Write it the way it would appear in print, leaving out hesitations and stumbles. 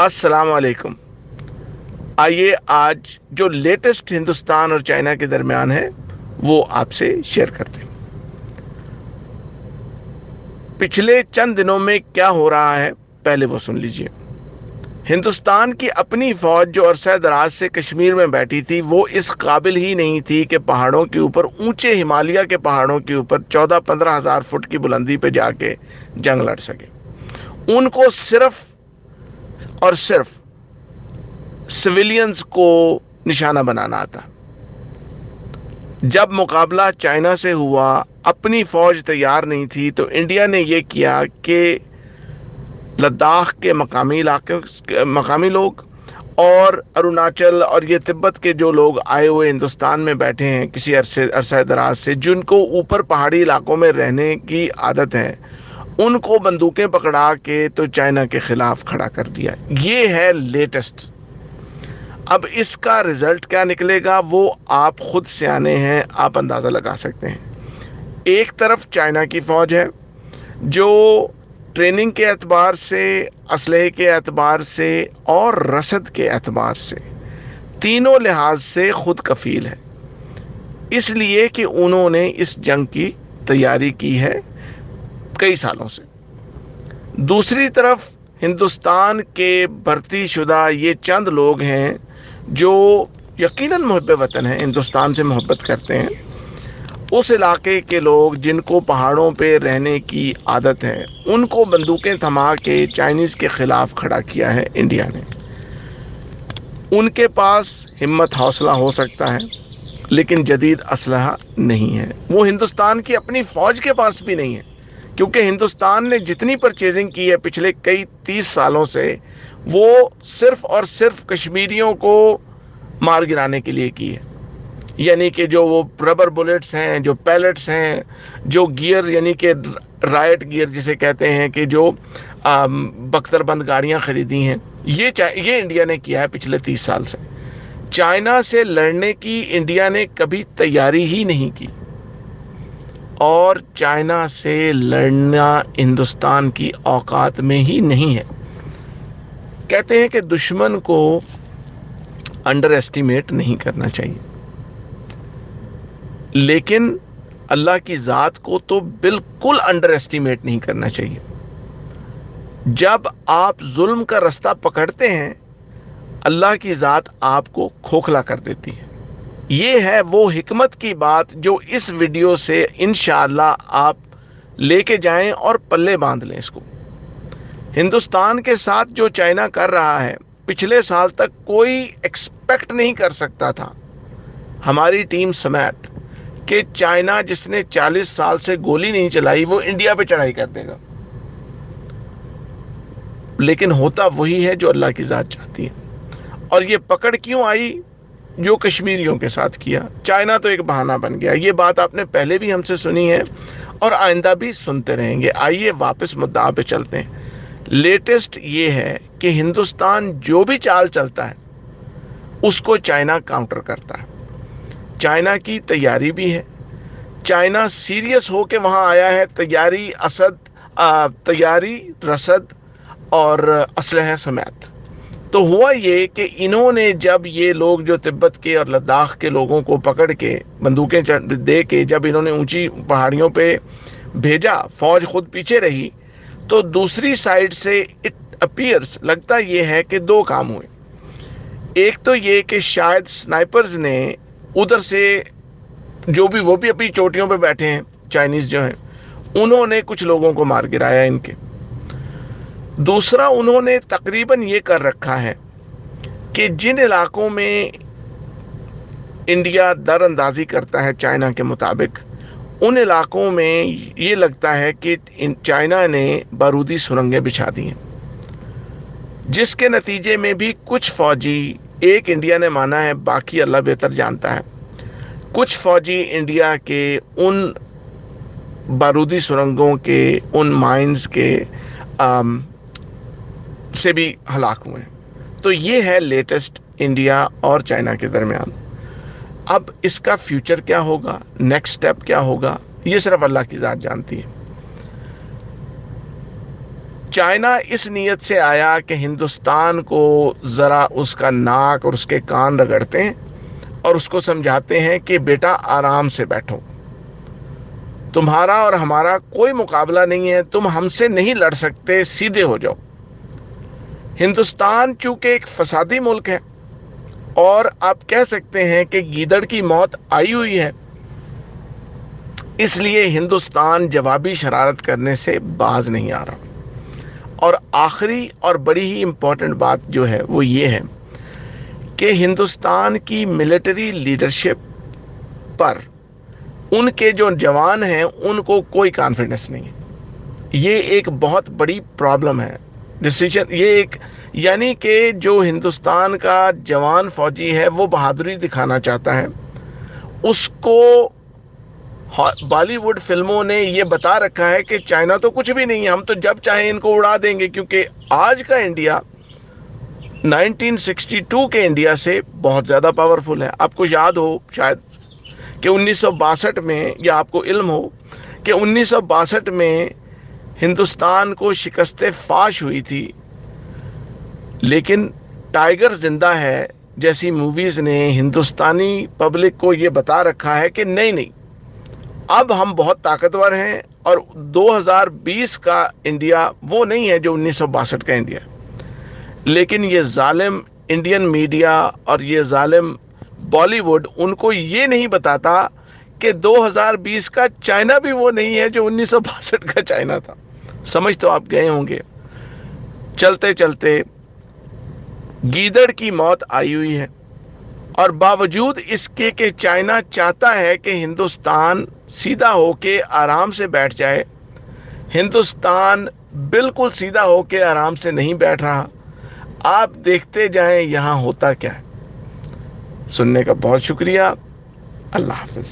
अस्सलाम वालेकुम। आइए आज जो लेटेस्ट हिंदुस्तान और चाइना के दरमियान है वो आपसे शेयर करते हैं। पिछले चंद दिनों में क्या हो रहा है पहले वो सुन लीजिए। हिंदुस्तान की अपनी फौज जो अरसा दराज से कश्मीर में बैठी थी वो इस काबिल ही नहीं थी कि पहाड़ों के ऊपर, ऊंचे हिमालय के पहाड़ों के ऊपर 14-15 हजार फुट की बुलंदी पे जाके जंग लड़ सके। उनको सिर्फ और सिर्फ सिविलियंस को निशाना बनाना आता। जब मुकाबला चाइना से हुआ, अपनी फौज तैयार नहीं थी, तो इंडिया ने यह किया कि लद्दाख के मकामी लोग और अरुणाचल और ये तिब्बत के जो लोग आए हुए हिंदुस्तान में बैठे हैं किसी अरसे दराज से, जिनको ऊपर पहाड़ी इलाकों में रहने की आदत है, उनको बंदूकें पकड़ा के तो चाइना के खिलाफ खड़ा कर दिया। ये है लेटेस्ट। अब इसका रिजल्ट क्या निकलेगा वो आप खुद सियाने हैं, आप अंदाज़ा लगा सकते हैं। एक तरफ चाइना की फ़ौज है जो ट्रेनिंग के एतबार से, असलहे के एतबार से और रसद के एतबार से, तीनों लिहाज से खुद कफील है, इसलिए कि उन्होंने इस जंग की तैयारी की है कई सालों से। दूसरी तरफ हिंदुस्तान के भर्ती शुदा ये चंद लोग हैं जो यकीनन मुहब्बे वतन हैं, हिंदुस्तान से मोहब्बत करते हैं। उस इलाके के लोग जिनको पहाड़ों पे रहने की आदत है, उनको बंदूकें थमा के चाइनीज़ के ख़िलाफ़ खड़ा किया है इंडिया ने। उनके पास हिम्मत हौसला हो सकता है लेकिन जदीद असलहा नहीं है। वो हिंदुस्तान की अपनी फ़ौज के पास भी नहीं है, क्योंकि हिंदुस्तान ने जितनी परचेजिंग की है पिछले कई 30 सालों से, वो सिर्फ और सिर्फ कश्मीरियों को मार गिराने के लिए की है। यानी कि जो वो रबर बुलेट्स हैं, जो पैलेट्स हैं, जो गियर यानी कि राइट गियर जिसे कहते हैं, कि जो बख्तरबंद गाड़ियां खरीदी हैं, ये इंडिया ने किया है पिछले 30 साल से। चाइना से लड़ने की इंडिया ने कभी तैयारी ही नहीं की, और चाइना से लड़ना हिंदुस्तान की औकात में ही नहीं है। कहते हैं कि दुश्मन को अंडर एस्टिमेट नहीं करना चाहिए, लेकिन अल्लाह की ज़ात को तो बिल्कुल अंडर एस्टिमेट नहीं करना चाहिए। जब आप जुल्म का रास्ता पकड़ते हैं, अल्लाह की ज़ात आपको खोखला कर देती है। ये है वो हिकमत की बात जो इस वीडियो से इंशाअल्लाह आप लेके जाएं और पल्ले बांध लें इसको। हिंदुस्तान के साथ जो चाइना कर रहा है, पिछले साल तक कोई एक्सपेक्ट नहीं कर सकता था, हमारी टीम समेत, कि चाइना जिसने 40 साल से गोली नहीं चलाई वो इंडिया पे चढ़ाई कर देगा। लेकिन होता वही है जो अल्लाह की ज़ात चाहती है। और ये पकड़ क्यों आई? जो कश्मीरियों के साथ किया। चाइना तो एक बहाना बन गया। ये बात आपने पहले भी हमसे सुनी है और आइंदा भी सुनते रहेंगे। आइए वापस मुद्दा पे चलते हैं। लेटेस्ट ये है कि हिंदुस्तान जो भी चाल चलता है उसको चाइना काउंटर करता है। चाइना की तैयारी भी है, चाइना सीरियस हो के वहाँ आया है। तैयारी, रसद और असलहे समेत। तो हुआ ये कि इन्होंने, जब ये लोग जो तिब्बत के और लद्दाख के लोगों को पकड़ के बंदूकें दे के जब इन्होंने ऊंची पहाड़ियों पे भेजा, फौज खुद पीछे रही, तो दूसरी साइड से इट अपीयर्स, लगता ये है कि दो काम हुए। एक तो ये कि शायद स्नाइपर्स ने उधर से, जो भी वो भी अपनी चोटियों पे बैठे हैं चाइनीज़ जो हैं, उन्होंने कुछ लोगों को मार गिराया इनके। दूसरा, उन्होंने तकरीबन ये कर रखा है कि जिन इलाकों में इंडिया दरअंदाजी करता है चाइना के मुताबिक, उन इलाकों में ये लगता है कि चाइना ने बारूदी सुरंगें बिछा दी हैं, जिसके नतीजे में भी कुछ फौजी, एक इंडिया ने माना है, बाकी अल्लाह बेहतर जानता है, कुछ फौजी इंडिया के उन बारूदी सुरंगों के, उन माइंस के से भी हलाक हुए हैं। तो ये है लेटेस्ट इंडिया और चाइना के दरमियान। अब इसका फ्यूचर क्या होगा, नेक्स्ट स्टेप क्या होगा, ये सिर्फ अल्लाह की ज़ात जानती है। चाइना इस नीयत से आया कि हिंदुस्तान को ज़रा उसका नाक और उसके कान रगड़ते हैं और उसको समझाते हैं कि बेटा आराम से बैठो, तुम्हारा और हमारा कोई मुकाबला नहीं है, तुम हमसे नहीं लड़ सकते, सीधे हो जाओ। हिंदुस्तान चूंकि एक फसादी मुल्क है और आप कह सकते हैं कि गीदड़ की मौत आई हुई है, इसलिए हिंदुस्तान जवाबी शरारत करने से बाज नहीं आ रहा। और आखिरी और बड़ी ही इंपॉर्टेंट बात जो है वो ये है कि हिंदुस्तान की मिलिट्री लीडरशिप पर उनके जो जवान हैं उनको कोई कॉन्फिडेंस नहीं है। ये एक बहुत बड़ी प्रॉब्लम है। डिसीजन ये एक, यानी कि जो हिंदुस्तान का जवान फौजी है वो बहादुरी दिखाना चाहता है, उसको बॉलीवुड फिल्मों ने ये बता रखा है कि चाइना तो कुछ भी नहीं है, हम तो जब चाहें इनको उड़ा देंगे। क्योंकि आज का इंडिया 1962 के इंडिया से बहुत ज़्यादा पावरफुल है। आपको याद हो शायद कि 1962 में, या आपको इल्म हो कि 1962 में हिंदुस्तान को शिकस्त फाश हुई थी, लेकिन टाइगर जिंदा है जैसी मूवीज़ ने हिंदुस्तानी पब्लिक को ये बता रखा है कि नहीं नहीं, अब हम बहुत ताकतवर हैं और 2020 का इंडिया वो नहीं है जो 1962 का इंडिया। लेकिन ये जालिम इंडियन मीडिया और ये जालिम बॉलीवुड उनको ये नहीं बताता कि 2020 का चाइना भी वो नहीं है जो 1962 का चाइना था। समझ तो आप गए होंगे। चलते चलते गीदड़ की मौत आई हुई है, और बावजूद इसके कि चाइना चाहता है कि हिंदुस्तान सीधा होके आराम से बैठ जाए, हिंदुस्तान बिल्कुल सीधा होके आराम से नहीं बैठ रहा। आप देखते जाएं यहाँ होता क्या है। सुनने का बहुत शुक्रिया। अल्लाह हाफिज।